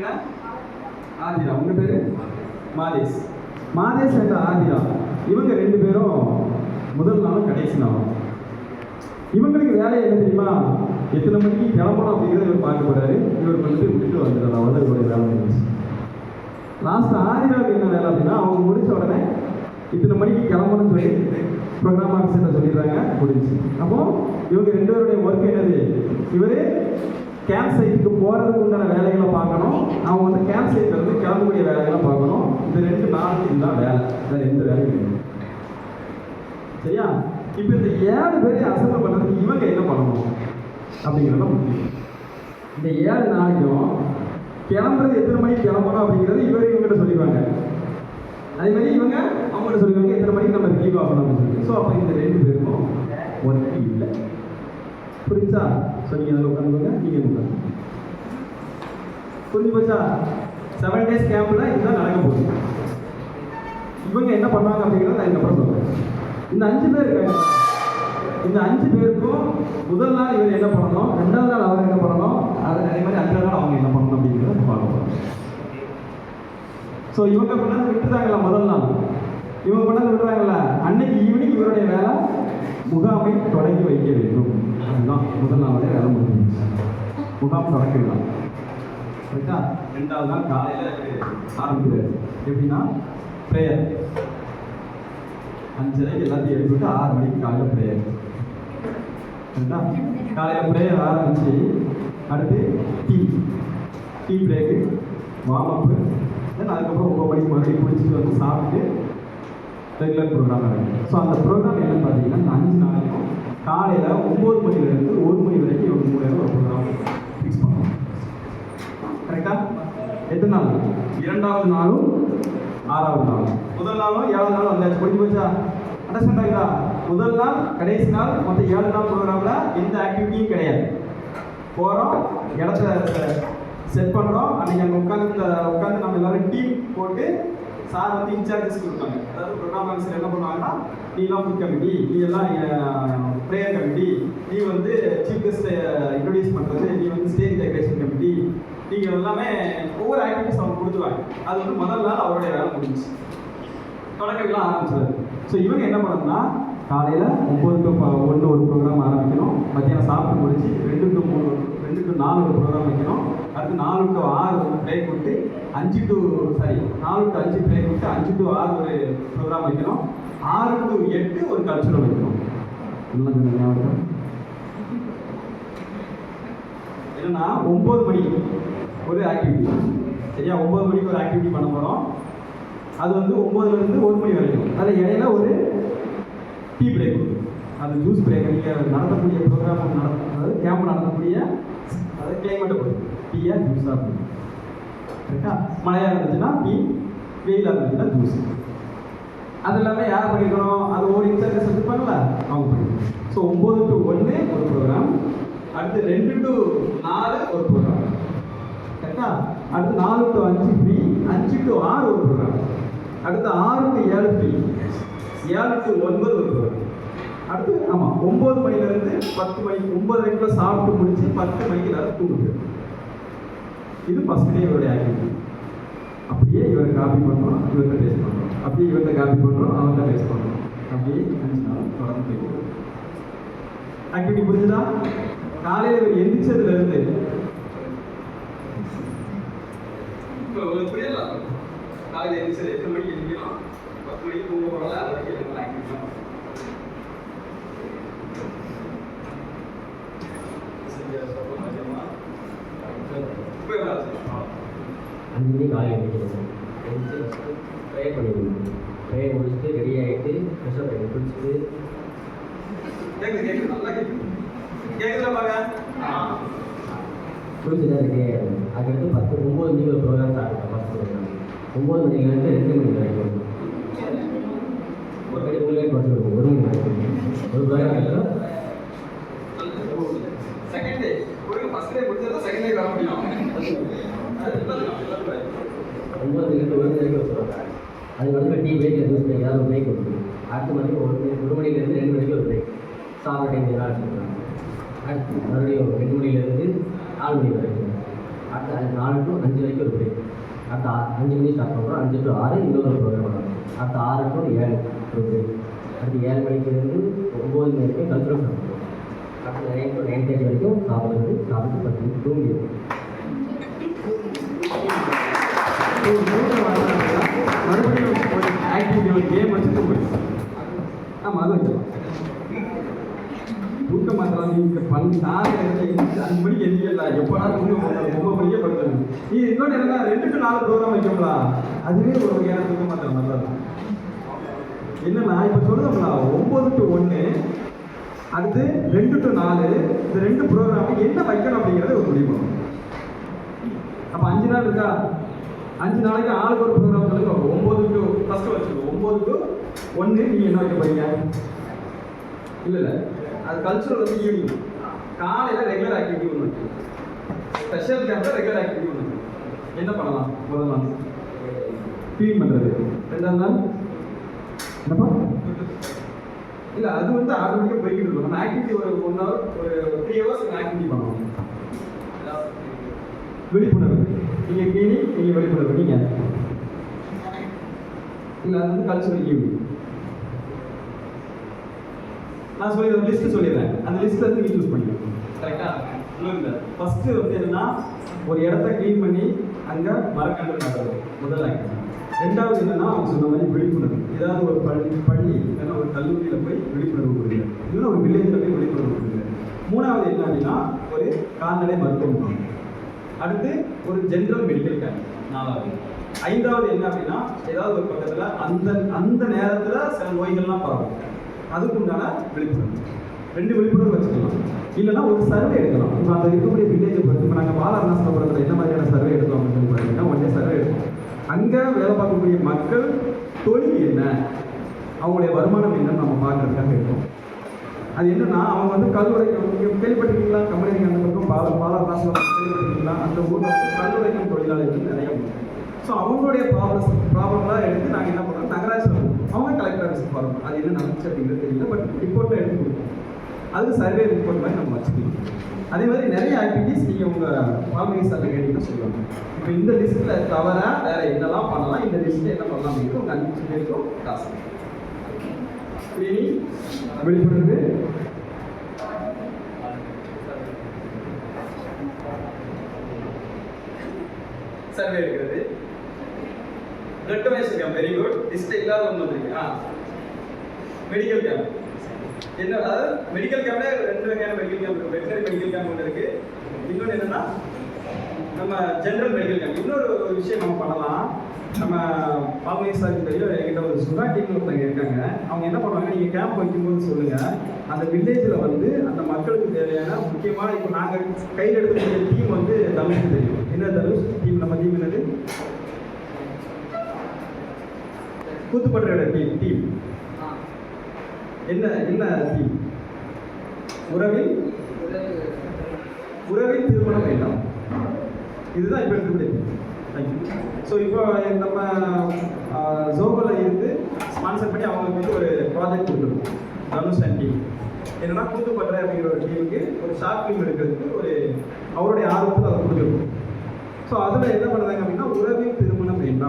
என்ன? ஆதிரா. உங்க பேரு? மாதேஷ். மாதேஷ் அண்ட் ஆதிரா இவங்க 2 பேரும் முதல் நாளும் கடைசி நாளும். இவங்களுக்கு வேலை என்ன தெரியுமா? எத்தனை மணிக்கு கிளம்பணும் அப்படிங்கிறத இவர் பார்க்க போறாரு. இவர் கொண்டு போய் விட்டுட்டு வந்துடுறாரு. அவ்வளோ இவருடைய வேலை முடிஞ்சு. லாஸ்ட் ஆதிராவுக்கு என்ன வேலை அப்படின்னா, அவங்க முடிச்ச உடனே இத்தனை மணிக்கு கிளம்பணும்னு சொல்லி ப்ரோக்ராம் ஆஃபீஸர்கிட்ட சொல்லிடுறாங்க, முடிஞ்சு. அப்போ இவங்க 2 பேருடைய ஒர்க் என்னது? இவர் கேம்ப் சைட்டுக்கு போகிறதுக்கு உண்டான வேலைகளை பார்க்கணும், அவங்க வந்து கேம்ப் சைட்டில் இருந்து கிளம்பக்கூடிய வேலைகளை பார்க்கணும். இந்த 2 நாளுக்கு இதுதான் வேலை, வேறு எந்த வேலையும் இல்லை. சரியா? இப்போ இந்த 7 பேரை அசம்பிள் பண்ணுறதுக்கு இவங்க என்ன பண்ணணும் அப்படிங்கிறத முக்கியம். இந்த 7 நாளைக்கும் கிளம்புறது எத்தனை மணிக்கு கிளம்பணும் அப்படிங்கிறது இவங்ககிட்ட சொல்லிடுவாங்க. அதே மாதிரி இவங்க அவங்ககிட்ட சொல்லிடுவாங்க எத்தனை மணிக்கு நம்ம லீவ் ஆகணும் அப்படின்னு சொல்லி. ஸோ அப்போ இந்த 2 பேருக்கும் ஒர்க் இல்லை. புரிஞ்சா? ஸோ நீங்கள் அதில் உட்காந்துக்கோங்க, நீங்கள் உட்காந்து. புரிஞ்சு போச்சா? 7 டேஸ் கேம்பில் இதுதான் நடக்க போகுது. இவங்க என்ன பண்ணுவாங்க அப்படிங்கிறத நான் இதுக்கப்புறம் சொல்கிறேன். இந்த 5 பேர் இருக்காங்க. இந்த 5 பேருக்கும் முதல் நாள் இவர் என்ன பண்ணணும், 2வது நாள் அவர் என்ன பண்ணணும், அது அதே மாதிரி 5வது நாள் அவங்க என்ன பண்ணணும் அப்படிங்கிறத பார்க்க போகிறோம். ஸோ இவங்க கொண்டாந்து விட்டுறாங்களா முதல் நாள், இவங்க கொண்டாந்து விட்டுறாங்கல்ல, அன்னைக்கு ஈவினிங் இவருடைய வேலை முகாமை தொடங்கி வைக்க வேண்டும். அதுதான் முதல் நாளுடைய வேலை முடிஞ்சு. முகாம் தொடங்கிடலாம். ரைட்டா? 2வது நாள் காலையில் ஆரம்பிக்கிறார். எப்படின்னா ப்ரேயர் 5:30 எல்லாத்தையும் எழுப்பிட்டு 6 மணிக்கு காலையில் ப்ரேயர். சரிங்களா? காலையில் ப்ரேயர் ஆரம்பிச்சு அடுத்து டீ பிரேக்கு, வார்ம் அப்பு, தென் அதுக்கப்புறம் 9 மணிக்கு மறுபடியும் குளிச்சுட்டு வந்து சாப்பிட்டு ரெகுலர் ப்ரோக்ராம் நடக்கும். ஸோ அந்த ப்ரோக்ராம் என்னன்னு பார்த்தீங்கன்னா, இந்த 5 நாளைக்கும் காலையில் 9 மணிலேருந்து 1 மணி வரைக்கும் இவங்க 3 நேரம் ஒரு ப்ரோக்ராம் ஃபிக்ஸ் பண்ணுவோம். கரெக்டாக? எத்தனை நாள்? 2வது நாளும் 6வது நாளும். முதல் நாளும் 7வது நாளும் வந்தாச்சு. முடிஞ்சு போச்சா? அண்டர்ஸ்டாண்ட் ஆகுதா? முதல் நாள் கடைசி நாள் மொத்தம் 7 நாள் ப்ரோக்ராமில் எந்த ஆக்டிவிட்டியும் கிடையாது. போகிறோம், இடத்த செட் பண்ணுறோம். அன்றைக்கி அங்கே உட்காந்து நம்ம எல்லோரும் டீம் போட்டு சார் வந்து இன்சார்ஜஸ் கொடுப்பாங்க. அதாவது ப்ரோக்ராம் ஆஃபீஸர் என்ன பண்ணுவாங்கன்னா, நீ எல்லாம் ஃபுட் கமிட்டி, நீ எல்லாம் ப்ரேயர் கமிட்டி, நீ வந்து சீஃப் கெஸ்ட்டை இன்ட்ரடியூஸ் பண்ணுறது, நீ வந்து ஸ்டேஜ் டெக்கரேஷன் கமிட்டி, நீங்கள் எல்லாமே ஒவ்வொரு ஆக்டிவிட்டிஸ் அவங்க கொடுத்துருவாங்க. அது வந்து முதல் நாள் அவருடைய வேலை முடிஞ்சு தொடக்கலாம் ஆரம்பிச்சாரு. ஸோ இவங்க என்ன பண்ணணும்னா, காலையில் 9 to 1 ஒரு ப்ரோக்ராம் ஆரம்பிக்கணும். மத்தியானம் சாப்பிட்டு முடிச்சு 2 to 4 ஒரு ப்ரோக்ராம் வைக்கணும். அடுத்து 4 to 6 ஒரு பிரேக் விட்டு 4 to 5 பிரேக் விட்டு 5 to 6 ஒரு ப்ரோக்ராம் வைக்கணும். 6 to 8 ஒரு கல்ச்சுரல் வைக்கணும். என்னன்னா 9 மணி ஒரு ஆக்டிவிட்டி. சரியா? 9 மணிக்கு ஒரு ஆக்டிவிட்டி பண்ண போகிறோம். அது வந்து 9லேருந்து 1 மணி வரைக்கும். அதில் இடையில ஒரு டீ பிரேக், அது ஜூஸ் பிரேக். நீங்கள் நடத்தக்கூடிய ப்ரோக்ராம் அதாவது கேம்ப் நடத்தக்கூடிய அதாவது கிளைமேட்டை பொறுத்து டீயா ஜூஸாக இருக்கும். கரெக்டாக? மழையாக இருந்துச்சுன்னா டீ, வெயிலாக இருந்துச்சுன்னா ஜூஸ். அது எல்லாமே யார் பண்ணிக்கணும்? அது ஒரு இன்சார்ஜஸ் இருப்பாங்கல்ல, அவங்க பண்ணிக்கணும். ஸோ 9 to 1 ஒரு ப்ரோக்ராம், அடுத்து 2 to 4 ஒரு ப்ரோக்ராம். கரெக்டா? அடுத்து 4 to 5 ஃப்ரீ, 5 to 6 ஒரு ப்ரோக்ராம். அடுத்து 6 to 7 ஃப்ரீ, 7 to 9 ஒரு ப்ரோக்ராம். அடுத்து 9 மணிலேருந்து 10 மணிக்கு 9 வரைக்குள்ள சாப்பிட்டு முடிச்சு 10 மணிக்கு எல்லாரும் தூங்குது. இது ஃபர்ஸ்ட் டே இவருடைய ஆக்டிவிட்டி. அப்படியே இவரை காப்பி பண்ணுறோம், இவர்கிட்ட பேஸ் பண்ணுறோம், அப்படியே இவர்கிட்ட காப்பி பண்ணுறோம், அவர்கிட்ட பேஸ் பண்ணுறோம். அப்படியே 5 நாள் தொடர்ந்து போய் ஆக்டிவிட்டி புரிஞ்சுதா? காலையில் இவர் எந்திரிச்சதுலேருந்து உங்களுக்கு புரியலாம். காலையில் எந்திரிச்சது 8 மணிக்கு எந்திரிக்கலாம், 10 மணிக்கு தூங்க போகல, அது வரைக்கும் ஆக்டிவிட்டி. அஞ்சு மணிக்கு காலையில் எழுந்திரிக்கணும். எழுந்திரிச்சு ப்ரேயர் பண்ணிடணும். ப்ரேயர் முடிச்சுட்டு ரெடி ஆகிட்டு ஃப்ரெஷ்ஷப் ஆகிட்டு குளிச்சுட்டு குளிச்சுட்டு ரெடி ஆகிடும். அதுக்கடுத்து 9 மணிக்கு ஒரு ப்ரோக்ராம் ஸ்டார்ட் பண்ணலாம். ஃபஸ்ட் ப்ரோக்ராம் 9 மணிலேருந்து 2 மணி வரைக்கும். ஒரு கடி உங்களுக்கு குறைச்சி கொடுக்கும். 1 மணி வரைக்கும் ஒரு ப்ரோக்ராம் இருக்கும். செகண்ட் டே ஃபர்ஸ்ட் டே முடிச்சா செகண்ட் டே வர முடியும். 9 மணிலேருந்து 1 மணி வரைக்கும் வச்சுருவாங்க. அது வந்து டீ பிரேக், ஜூஸ் பிரேக், ஏதாவது ஒரு பிரேக் கொடுக்கும். அடுத்த மணிக்கு 1 மணிலேருந்து 2 மணிக்கு ஒரு பிரேக், சாப்பிட்ற டைம் எதாவது எடுத்துக்கலாம். அடுத்து மறுபடியும் 2 மணிலேருந்து 4 மணி வரைக்கும். அடுத்து 4 to 5 வரைக்கும் ஒரு பிரேக். அடுத்த 5 மணி ஸ்டார்ட் பண்ணுறோம். 5 to 6 இன்னொரு ப்ரோக்ராம் பண்ணுறோம். அடுத்த 6 to 7 ஒரு பிரேக். அடுத்து 7 மணிலேருந்து 9 மணி வரைக்கும் கல்ச்சுரல் பண்ணுறோம். அடுத்து 9 to 9:30 வரைக்கும் சாப்பிட்டு 10 மணிக்கு தூங்கிடுவோம். மறுபடியும் ஒரு ஆக்டிவிட்டி ஒரு கேம் வச்சுட்டு போயிடும். ஆமாம் அது வைக்கலாம். தூக்க மாத்திரம் நீங்கள் பண்ணி 5 மணிக்கு எந்திரிக்கலாம். எப்போனா தூங்க 9 மணிக்கே படுத்துருங்க. நீ இன்னொன்று என்னன்னா 2 to 4 ப்ரோக்ராம் வைக்கோங்களா, அதுவே ஒரு வகையான தூக்க மாத்திரம் நல்லா இருக்கும். என்னன்னா இப்போ சொல்லுதோம்னா 9 to 1 அடுத்து 2 to 4 இந்த 2 ப்ரோக்ராம் என்ன வைக்கணும் அப்படிங்கிறத ஒரு முடிவு பண்ணணும். அப்போ 5 நாள் இருக்கா, 5 நாளைக்கு ஆளுக்கு ஒரு ப்ரோக்ராம் சொல்லுங்க. 9 to ஃபஸ்ட்டு வச்சுக்கோ. 9 to 1 நீங்கள் என்ன வைக்க போறீங்க? இல்லை அது கல்ச்சுரல் வந்து ஈவினிங். காலையில் ரெகுலர் ஆக்டிவிட்டி ஒன்று, ஸ்பெஷல் கேம்பில் ரெகுலர் ஆக்டிவிட்டி ஒன்று. என்ன பண்ணலாம்? முதல் நாள் க்ளீன் பண்ணுறது, 2ஆவது நாள் என்னப்பா இல்லை அது வந்து ஆட்டோமேட்டிக்காக போய்கிட்டு இருக்கும். நம்ம ஆக்டிவிட்டி ஒரு 1 hour ஒரு 3 hours ஆக்டிவிட்டி பண்ணுவோம். விழிப்புணர்வு, நீங்கள் க்ளீனிங், நீங்கள் விழிப்புணர்வு, நீங்கள் இல்லை அது வந்து கல்ச்சுரல் ஈவினிங். நான் சொல்லிடுறேன், லிஸ்ட்டு சொல்லிடுறேன். அந்த லிஸ்ட்டில் இருந்து நீங்கள் சூஸ் பண்ணிக்கணும். கரெக்டாக இல்லை? ஃபஸ்ட்டு வந்து என்னன்னா ஒரு இடத்த க்ளீன் பண்ணி அங்கே மரக்கன்று நடுறது முதல் ஆக்டிவிட்டி. 2வது என்னன்னா அவங்க சொன்ன மாதிரி விழிப்புணர்வு. ஏதாவது ஒரு பள்ளி இல்லைன்னா ஒரு கல்லூரியில் போய் விழிப்புணர்வு கொடுங்க, இல்லைன்னா ஒரு வில்லேஜில் போய் விழிப்புணர்வு கொடுங்க. 3வது என்ன அப்படின்னா ஒரு கால்நடை மருத்துவம். அடுத்து ஒரு ஜென்ரல் மெடிக்கல் கேம்ப். 4வது. 5வது என்ன அப்படின்னா ஏதாவது ஒரு பக்கத்தில் அந்த நேரத்தில் சில நோய்கள்லாம் பரவும், அதுக்குண்டான விழிப்புணர்வு. 2 விழிப்புணர்வு வச்சுக்கலாம். இல்லைன்னா ஒரு சர்வே எடுக்கலாம். இப்போ அந்த இருக்கக்கூடிய வில்லேஜை பொறுத்து இப்போ நாங்கள் பாலாரணாசபுரத்தில் என்ன மாதிரியான சர்வே எடுத்தோம் அப்படின்னு சொல்லி பார்த்தீங்கன்னா 1 day சர்வே எடுத்தோம். அங்கே வேலை பார்க்கக்கூடிய மக்கள் தொழில் என்ன, அவங்களுடைய வருமானம் என்னன்னு நம்ம பார்க்கறதுக்காக இருக்கோம். அது என்னன்னா அவங்க வந்து கல்லுடைக்கம் கேள்விப்பட்டிருக்கீங்களா? கம்பெனி அந்த பக்கம் பாலாரணாசபுரம் கேள்விப்பட்டிருக்கீங்களா? அந்த ஊரில் வந்து கல்லுடைக்கம் தொழிலாளர்கள் நிறைய உண்டு. ஸோ அவங்களுடைய ப்ராப்ளம்லாம் எடுத்து நாங்கள் என்ன பண்ணுறோம், நகராட்சியில் அவங்க கலெக்டர் ஆஃபீஸுக்கு போகிறோம். அது என்ன நடந்துச்சு அப்படிங்கிறது தெரியல, பட் ரிப்போர்ட்டில் எடுத்து கொடுப்போம். அதுக்கு சர்வே ரிப்போர்ட் மாதிரி நம்ம வச்சுக்கலாம். அதே மாதிரி நிறைய ஆக்டிவிட்டீஸ் நீங்கள் உங்கள் பால்மணி சார்ட்ட கேட்டீங்கன்னா சொல்லுவாங்க. இப்போ இந்த லிஸ்ட்டில் தவிர வேறு என்னெல்லாம் பண்ணலாம், இந்த லிஸ்ட்டில் என்ன பண்ணலாம் அப்படிங்கிறது உங்கள் 5 பேருக்கும் காசு. க்ளீனிங், விழிப்புணர்வு, சர்வே எடுக்கிறது, blood donation camp. Very good. லிஸ்ட்டில் இல்லாத ஒன்று வந்துருக்கு. Medical camp. என்ன அதாவது மெடிக்கல் கேம்ப்ல 2 வகையான மெடிக்கல் கேம்ப் இருக்குது. வெட்டனரி மெடிக்கல் கேம்ப் ஒன்று இருக்குது. இன்னொன்று என்னென்னா நம்ம ஜென்ரல் மெடிக்கல் கேம்ப். இன்னொரு விஷயம் நம்ம பண்ணலாம். நம்ம பால்மணி சாருக்கு தெரியும், என்கிட்ட ஒரு சுகா டீம் ஒருத்தங்க இருக்காங்க. அவங்க என்ன பண்ணுவாங்க, நீங்கள் கேம்ப் வைக்கும்போது சொல்லுங்கள், அந்த வில்லேஜில் வந்து அந்த மக்களுக்கு தேவையான முக்கியமான இப்போ நாங்கள் கையில் எடுக்கக்கூடிய டீம் வந்து தனுஷ் தெரியும். என்ன தனுஷ் டீம்? நம்ம டீம் என்னது? கூத்துப்பட்டோட டீம் என்ன டீம்? உறவில் திருமணம் வேண்டாம். இதுதான் இப்போ இருக்கக்கூடிய. தேங்க்யூ. ஸோ இப்போ நம்ம ஜோகோவில் இருந்து ஸ்பான்சர் பண்ணி அவங்களுக்கு வந்து ஒரு ப்ராஜெக்ட் கொடுத்துருக்கோம். தனுஷ் அண்ட் டீம் என்னன்னா கூத்துப்பட்டறை அப்படிங்கிற ஒரு டீமுக்கு ஒரு ஷார்ட் ஃபிலிம் எடுக்கிறதுக்கு ஒரு அவருடைய ஆர்வத்தில் அதை கொடுத்துருக்கோம். ஸோ அதில் என்ன பண்ணுறாங்க அப்படின்னா உறவில் திருமணம் வேண்டாம்.